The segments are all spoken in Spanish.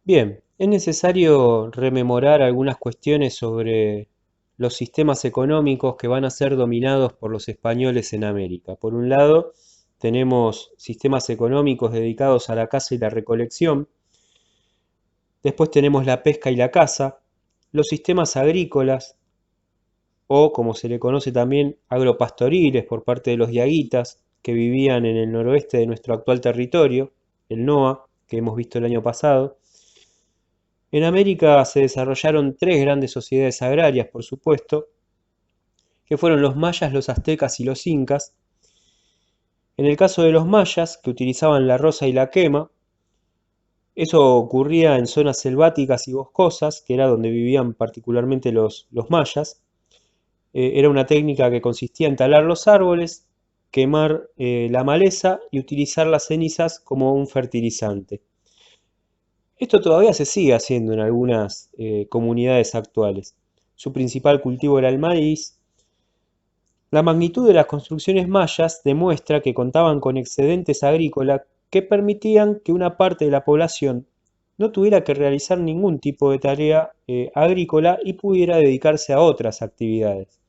Bien, es necesario rememorar algunas cuestiones sobre los sistemas económicos que van a ser dominados por los españoles en América. Por un lado, tenemos sistemas económicos dedicados a la caza y la recolección. Después tenemos la pesca y la caza, los sistemas agrícolas, o como se le conoce también, agropastoriles por parte de los diaguitas, que vivían en el noroeste de nuestro actual territorio, el NOA, que hemos visto el año pasado. En América se desarrollaron tres grandes sociedades agrarias, por supuesto, que fueron los mayas, los aztecas y los incas. En el caso de los mayas, que utilizaban la roza y la quema, eso ocurría en zonas selváticas y boscosas, que era donde vivían particularmente los mayas. Era una técnica que consistía en talar los árboles, quemar la maleza y utilizar las cenizas como un fertilizante. Esto todavía se sigue haciendo en algunas comunidades actuales. Su principal cultivo era el maíz. La magnitud de las construcciones mayas demuestra que contaban con excedentes agrícolas que permitían que una parte de la población no tuviera que realizar ningún tipo de tarea agrícola y pudiera dedicarse a otras actividades.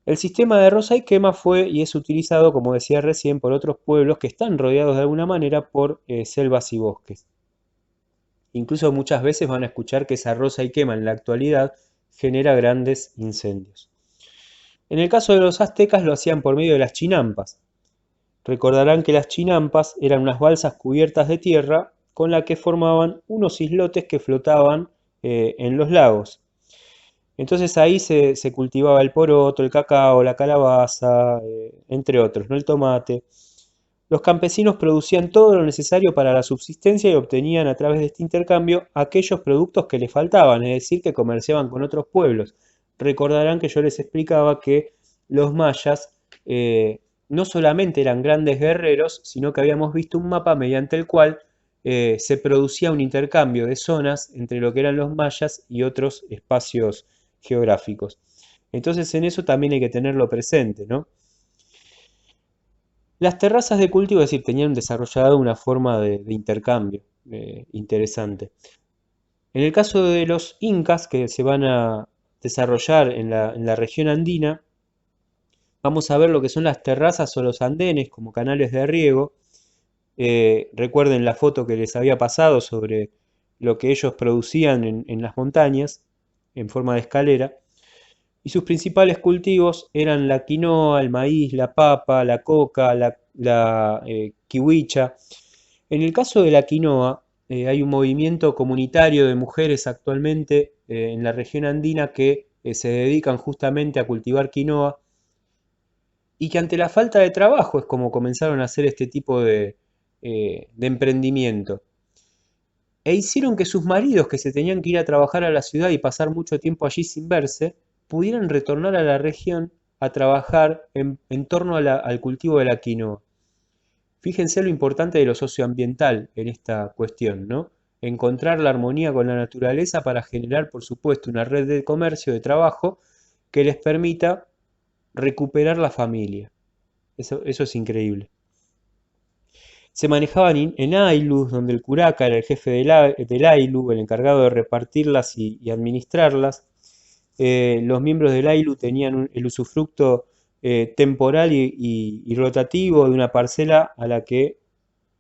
El sistema de roza y quema fue y es utilizado, como decía recién, por otros pueblos que están rodeados de alguna manera por selvas y bosques. Incluso muchas veces van a escuchar que esa roza y quema en la actualidad genera grandes incendios. En el caso de los aztecas lo hacían por medio de las chinampas. Recordarán que las chinampas eran unas balsas cubiertas de tierra con la que formaban unos islotes que flotaban en los lagos. Entonces ahí se cultivaba el poroto, el cacao, la calabaza, entre otros, ¿no? El tomate. Los campesinos producían todo lo necesario para la subsistencia y obtenían a través de este intercambio aquellos productos que les faltaban, es decir, que comerciaban con otros pueblos. Recordarán que yo les explicaba que los mayas no solamente eran grandes guerreros, sino que habíamos visto un mapa mediante el cual se producía un intercambio de zonas entre lo que eran los mayas y otros espacios geográficos. Entonces en eso también hay que tenerlo presente, ¿no? Las terrazas de cultivo, es decir, tenían desarrollado una forma de intercambio interesante. En el caso de los incas, que se van a desarrollar en la región andina, vamos a ver lo que son las terrazas o los andenes como canales de riego. Recuerden la foto que les había pasado sobre lo que ellos producían en las montañas en forma de escalera. Y sus principales cultivos eran la quinoa, el maíz, la papa, la coca, la kiwicha. En el caso de la quinoa, hay un movimiento comunitario de mujeres actualmente en la región andina que se dedican justamente a cultivar quinoa y que ante la falta de trabajo es como comenzaron a hacer este tipo de emprendimiento. E hicieron que sus maridos, que se tenían que ir a trabajar a la ciudad y pasar mucho tiempo allí sin verse, pudieran retornar a la región a trabajar en torno al cultivo de la quinoa. Fíjense lo importante de lo socioambiental en esta cuestión, ¿no? Encontrar la armonía con la naturaleza para generar, por supuesto, una red de comercio, de trabajo, que les permita recuperar la familia. Eso es increíble. Se manejaban en aylus, donde el curaca era el jefe del aylu, el encargado de repartirlas y administrarlas. Los miembros del aylu tenían el usufructo temporal y rotativo de una parcela a la que,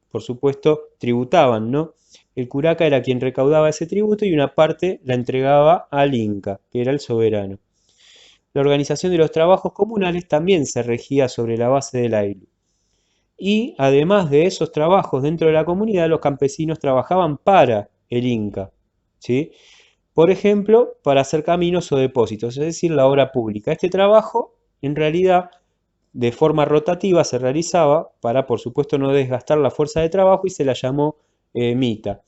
por supuesto, tributaban, ¿no? El curaca era quien recaudaba ese tributo y una parte la entregaba al inca, que era el soberano. La organización de los trabajos comunales también se regía sobre la base del aylu. Y además de esos trabajos dentro de la comunidad, los campesinos trabajaban para el Inca, ¿sí? Por ejemplo, para hacer caminos o depósitos, es decir, la obra pública. Este trabajo, en realidad, de forma rotativa se realizaba para, por supuesto, no desgastar la fuerza de trabajo y se la llamó mita.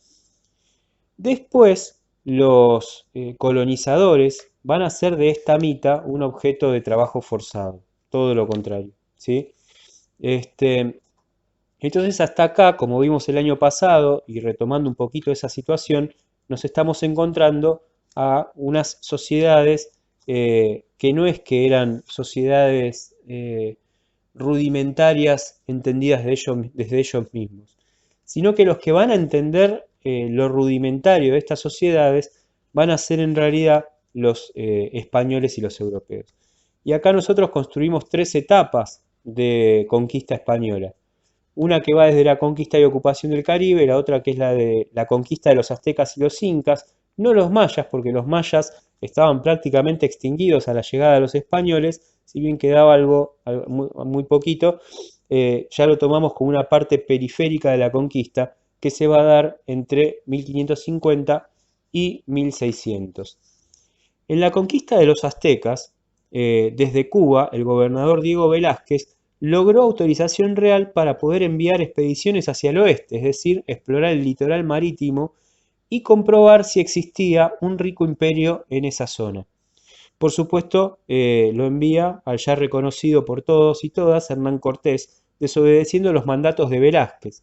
Después, los colonizadores van a hacer de esta mita un objeto de trabajo forzado, todo lo contrario, ¿sí? Este, entonces hasta acá, como vimos el año pasado, y retomando un poquito esa situación, nos estamos encontrando a unas sociedades que no es que eran sociedades rudimentarias entendidas desde ellos mismos, sino que los que van a entender lo rudimentario de estas sociedades van a ser en realidad los españoles y los europeos. Y acá nosotros construimos tres etapas de conquista española. Una que va desde la conquista y ocupación del Caribe, la otra que es la de la conquista de los aztecas y los incas, no los mayas, porque los mayas estaban prácticamente extinguidos a la llegada de los españoles, si bien quedaba algo muy poquito, ya lo tomamos como una parte periférica de la conquista que se va a dar entre 1550 y 1600. En la conquista de los aztecas, desde Cuba, el gobernador Diego Velázquez logró autorización real para poder enviar expediciones hacia el oeste, es decir, explorar el litoral marítimo y comprobar si existía un rico imperio en esa zona. Por supuesto, lo envía al ya reconocido por todos y todas Hernán Cortés, desobedeciendo los mandatos de Velázquez.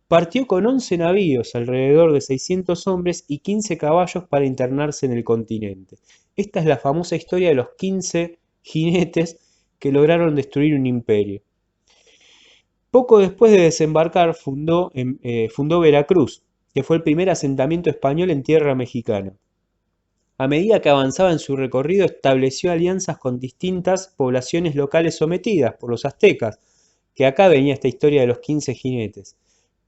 Partió con 11 navíos, alrededor de 600 hombres y 15 caballos para internarse en el continente. Esta es la famosa historia de los 15 jinetes que lograron destruir un imperio. Poco después de desembarcar fundó Veracruz, que fue el primer asentamiento español en tierra mexicana. A medida que avanzaba en su recorrido, estableció alianzas con distintas poblaciones locales sometidas por los aztecas, que acá venía esta historia de los 15 jinetes.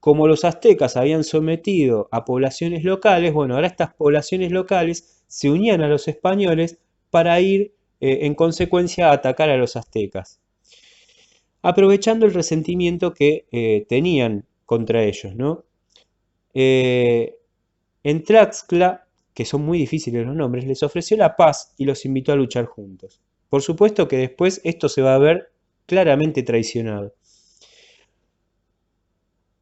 Como los aztecas habían sometido a poblaciones locales, bueno, ahora estas poblaciones locales se unían a los españoles para ir en consecuencia a atacar a los aztecas, aprovechando el resentimiento que tenían contra ellos, ¿no? En Tlaxcala, que son muy difíciles los nombres, les ofreció la paz y los invitó a luchar juntos. Por supuesto que después esto se va a ver claramente traicionado.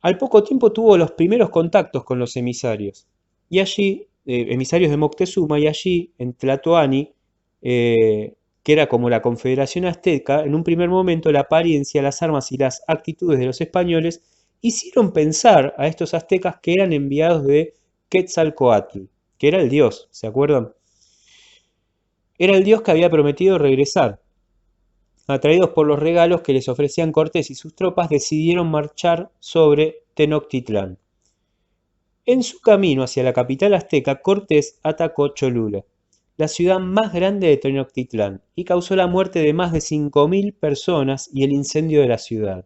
Al poco tiempo tuvo los primeros contactos con los emisarios, y allí, emisarios de Moctezuma, y allí, en Tlatoani, que era como la Confederación Azteca, en un primer momento la apariencia, las armas y las actitudes de los españoles hicieron pensar a estos aztecas que eran enviados de Quetzalcoatl, que era el dios, ¿se acuerdan? Era el dios que había prometido regresar. Atraídos por los regalos que les ofrecían Cortés y sus tropas, decidieron marchar sobre Tenochtitlán. En su camino hacia la capital azteca, Cortés atacó Cholula, la ciudad más grande de Tenochtitlán, y causó la muerte de más de 5.000 personas y el incendio de la ciudad.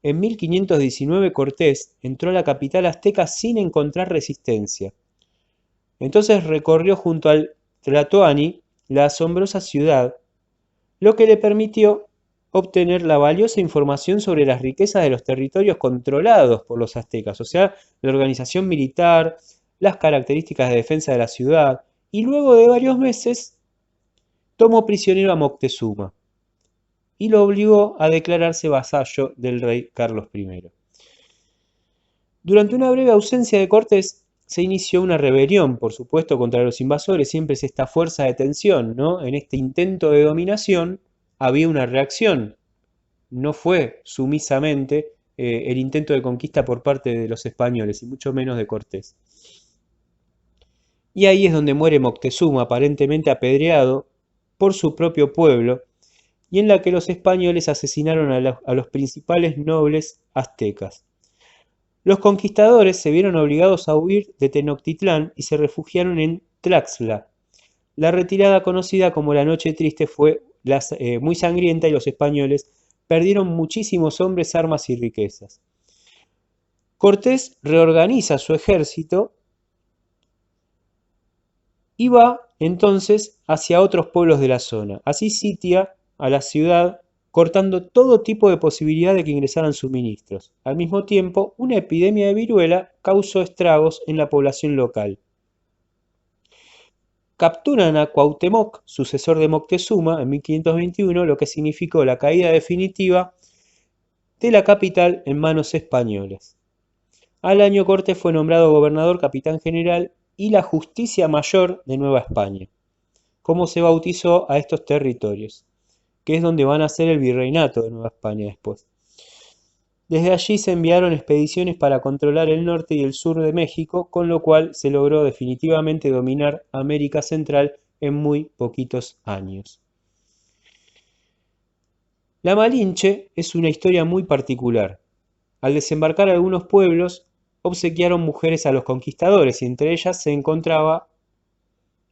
En 1519 Cortés entró a la capital azteca sin encontrar resistencia. Entonces recorrió junto al Tlatoani la asombrosa ciudad, lo que le permitió obtener la valiosa información sobre las riquezas de los territorios controlados por los aztecas, o sea, la organización militar, las características de defensa de la ciudad, y luego de varios meses tomó prisionero a Moctezuma y lo obligó a declararse vasallo del rey Carlos I. Durante una breve ausencia de Cortés, se inició una rebelión, por supuesto, contra los invasores. Siempre es esta fuerza de tensión, ¿no? En este intento de dominación había una reacción. No fue sumisamente el intento de conquista por parte de los españoles, y mucho menos de Cortés. Y ahí es donde muere Moctezuma, aparentemente apedreado por su propio pueblo, y en la que los españoles asesinaron a los principales nobles aztecas. Los conquistadores se vieron obligados a huir de Tenochtitlán y se refugiaron en Tlaxcala. La retirada, conocida como la Noche Triste, fue muy sangrienta y los españoles perdieron muchísimos hombres, armas y riquezas. Cortés reorganiza su ejército y va entonces hacia otros pueblos de la zona. Así sitia a la ciudad, cortando todo tipo de posibilidad de que ingresaran suministros. Al mismo tiempo, una epidemia de viruela causó estragos en la población local. Capturan a Cuauhtémoc, sucesor de Moctezuma, en 1521, lo que significó la caída definitiva de la capital en manos españolas. Al año Cortés fue nombrado gobernador, capitán general y la Justicia Mayor de Nueva España, como se bautizó a estos territorios, que es donde van a ser el virreinato de Nueva España después. Desde allí se enviaron expediciones para controlar el norte y el sur de México, con lo cual se logró definitivamente dominar América Central en muy poquitos años. La Malinche es una historia muy particular. Al desembarcar algunos pueblos, obsequiaron mujeres a los conquistadores y entre ellas se encontraba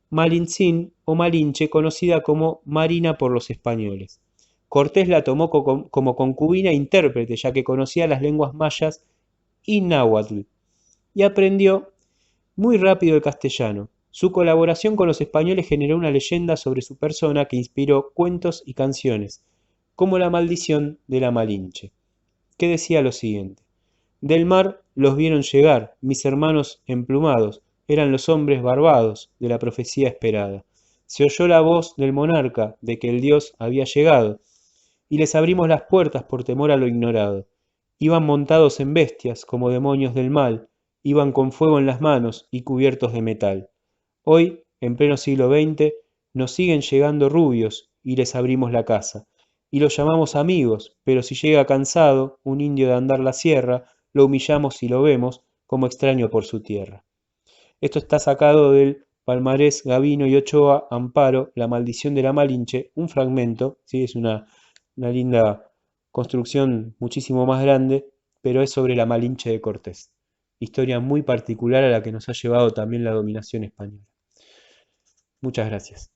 Malintzin o Malinche, conocida como Marina por los españoles. Cortés la tomó como concubina e intérprete, ya que conocía las lenguas mayas y náhuatl, y aprendió muy rápido el castellano. Su colaboración con los españoles generó una leyenda sobre su persona que inspiró cuentos y canciones, como La maldición de la Malinche, que decía lo siguiente: del mar los vieron llegar, mis hermanos emplumados, eran los hombres barbados de la profecía esperada. Se oyó la voz del monarca de que el dios había llegado, y les abrimos las puertas por temor a lo ignorado. Iban montados en bestias, como demonios del mal, iban con fuego en las manos y cubiertos de metal. Hoy, en pleno siglo XX, nos siguen llegando rubios y les abrimos la casa. Y los llamamos amigos, pero si llega cansado, un indio de andar la sierra, lo humillamos y lo vemos como extraño por su tierra. Esto está sacado del palmarés Gavino y Ochoa, Amparo, La maldición de la Malinche, un fragmento, ¿sí? Es una linda construcción muchísimo más grande, pero es sobre la Malinche de Cortés. Historia muy particular a la que nos ha llevado también la dominación española. Muchas gracias.